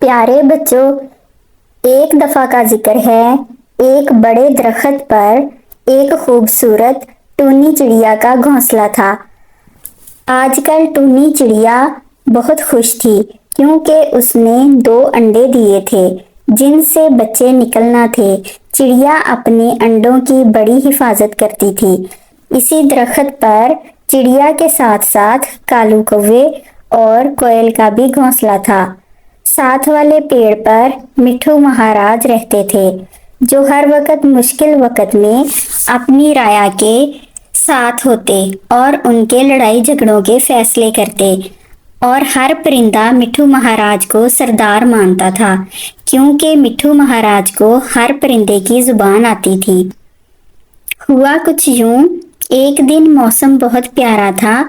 پیارے بچوں، ایک دفعہ کا ذکر ہے، ایک بڑے درخت پر ایک خوبصورت ٹونی چڑیا کا گھونسلہ تھا۔ آج کل ٹونی چڑیا بہت خوش تھی کیونکہ اس نے 2 انڈے دیے تھے جن سے بچے نکلنا تھے۔ چڑیا اپنے انڈوں کی بڑی حفاظت کرتی تھی۔ اسی درخت پر چڑیا کے ساتھ ساتھ کالو کوے اور کوئل کا بھی گھونسلہ تھا۔ ساتھ والے پیڑ پر مٹھو مہاراج رہتے تھے جو ہر وقت مشکل وقت میں اپنی رعایا کے ساتھ ہوتے اور ان کے لڑائی جھگڑوں کے فیصلے کرتے، اور ہر پرندہ مٹھو مہاراج کو سردار مانتا تھا کیونکہ مٹھو مہاراج کو ہر پرندے کی زبان آتی تھی۔ ہوا کچھ یوں، ایک دن موسم بہت پیارا تھا،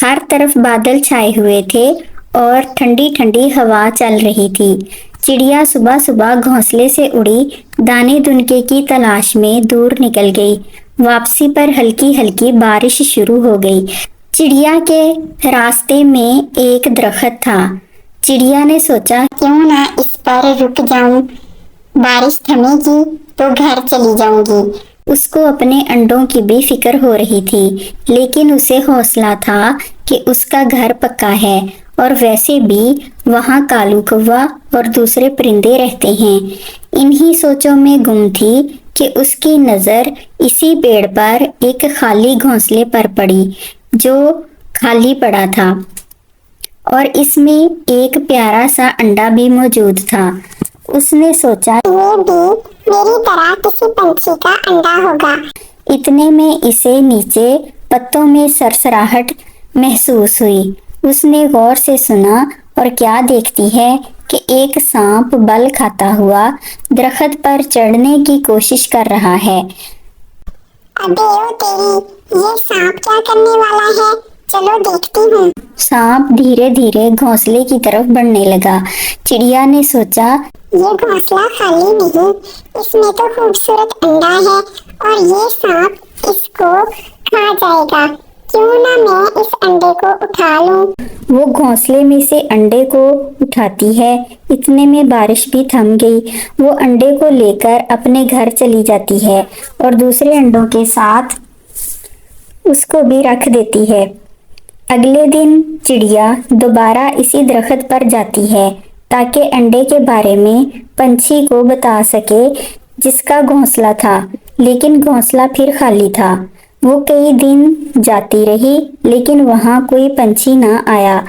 ہر طرف بادل چھائے ہوئے تھے اور ٹھنڈی ٹھنڈی ہوا چل رہی تھی۔ چڑیا صبح صبح گھونسلے سے اڑی دانے دنکے کی تلاش میں دور نکل گئی۔ واپسی پر ہلکی ہلکی بارش شروع ہو گئی۔ چڑیا کے راستے میں ایک درخت تھا۔ چڑیا نے سوچا کیوں نہ اس پر رک جاؤں، بارش تھمے گی تو گھر چلی جاؤں گی۔ اس کو اپنے انڈوں کی بھی فکر ہو رہی تھی، لیکن اسے حوصلہ تھا کہ اس کا گھر پکا ہے اور ویسے بھی وہاں کالو کوا اور دوسرے پرندے رہتے ہیں۔ انہی سوچوں میں گم تھی کہ اس کی نظر اسی پیڑ پر ایک خالی گھونسلے پر پڑی جو خالی پڑا تھا اور اس میں ایک پیارا سا انڈا بھی موجود تھا۔ اس نے سوچا یہ بھی میری طرح کسی پنچھی کا انڈا ہوگا۔ اتنے میں اسے نیچے پتوں میں سرسراہٹ محسوس ہوئی۔ اس نے غور سے سنا اور کیا دیکھتی ہے کہ ایک سانپ بل کھاتا ہوا درخت پر چڑھنے کی کوشش کر رہا ہے۔ ابے او تیری، یہ سانپ کیا کرنے والا ہے؟ چلو دیکھتی ہوں۔ سانپ دھیرے دھیرے گھونسلے کی طرف بڑھنے لگا۔ چڑیا نے سوچا یہ گھونسلہ خالی نہیں، اس میں تو خوبصورت انڈا ہے اور یہ سانپ اس کو کھا جائے گا، کیوں نہ میں اس انڈے کو اٹھا لوں۔ وہ گھونسلے میں سے انڈے کو اٹھاتی ہے۔ اتنے میں بارش بھی تھم گئی۔ وہ انڈے کو لے کر اپنے گھر چلی جاتی ہے اور دوسرے انڈوں کے ساتھ اس کو بھی رکھ دیتی ہے۔ اگلے دن چڑیا دوبارہ اسی درخت پر جاتی ہے تاکہ انڈے کے بارے میں پنچھی کو بتا سکے جس کا گھونسلہ تھا، لیکن گھونسلہ پھر خالی تھا۔ وہ کئی دن جاتی رہی لیکن وہاں کوئی پنچھی نہ آیا۔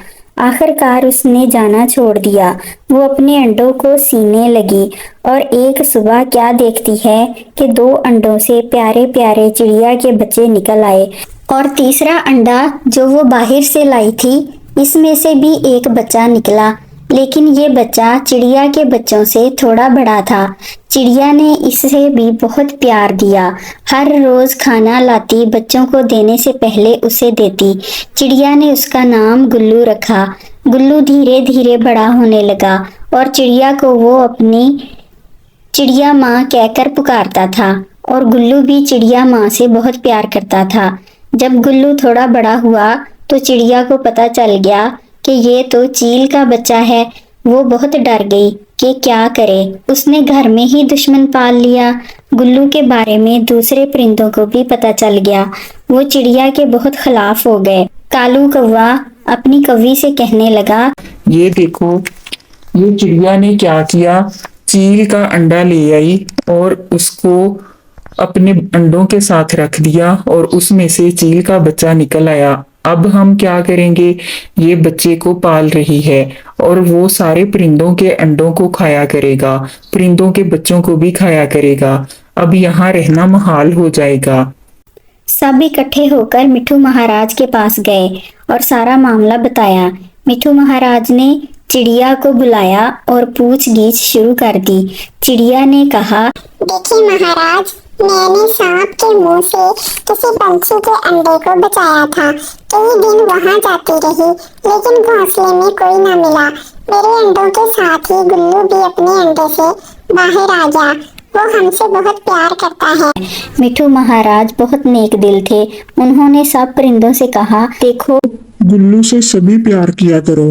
آخر کار اس نے جانا چھوڑ دیا۔ وہ اپنے انڈوں کو سینے لگی اور ایک صبح کیا دیکھتی ہے کہ 2 انڈوں سے پیارے پیارے چڑیا کے بچے نکل آئے، اور تیسرا انڈا جو وہ باہر سے لائی تھی اس میں سے بھی ایک بچہ نکلا، لیکن یہ بچہ چڑیا کے بچوں سے تھوڑا بڑا تھا۔ چڑیا نے اسے بھی بہت پیار دیا، ہر روز کھانا لاتی، بچوں کو دینے سے پہلے اسے دیتی۔ چڑیا نے اس کا نام گلو رکھا۔ گلو دھیرے دھیرے بڑا ہونے لگا اور چڑیا کو وہ اپنی چڑیا ماں کہہ کر پکارتا تھا، اور گلو بھی چڑیا ماں سے بہت پیار کرتا تھا۔ جب گلو تھوڑا بڑا ہوا تو چڑیا کو پتہ چل گیا کہ یہ تو چیل کا بچہ ہے۔ وہ بہت ڈر گئی کہ کیا کرے، اس نے گھر میں ہی دشمن پال لیا۔ گلو کے بارے میں دوسرے پرندوں کو بھی پتہ چل گیا، وہ چڑیا کے بہت خلاف ہو گئے۔ کالو کوا اپنی کوی سے کہنے لگا یہ دیکھو، یہ چڑیا نے کیا کیا، چیل کا انڈا لے آئی اور اس کو اپنے انڈوں کے ساتھ رکھ دیا اور اس میں سے چیل کا بچہ نکل آیا۔ اب ہم کیا کریں گے؟ یہ بچے کو پال رہی ہے اور وہ سارے پرندوں کے انڈوں کو کھایا کرے گا، پرندوں کے بچوں کو بھی کھایا کرے گا، اب یہاں رہنا محال ہو جائے گا۔ سب اکٹھے ہو کر مٹھو مہاراج کے پاس گئے اور سارا معاملہ بتایا۔ مٹھو مہاراج نے چڑیا کو بلایا اور پوچھ گچھ شروع کر دی۔ چڑیا نے کہا دیکھیں مہاراج، میں نے سانپ کے منہ سے کسی پنچھی کے انڈے کو بچایا تھا، کئی دن وہاں جاتی رہی لیکن گھونسلے میں کوئی نہ ملا۔ میرے انڈوں کے ساتھ ہی گلو بھی اپنے انڈے سے باہر آ گیا، وہ ہم سے بہت پیار کرتا ہے۔ مٹھو مہاراج بہت نیک دل تھے، انہوں نے سب پرندوں سے کہا دیکھو، گلو سے سبھی پیار کیا کرو،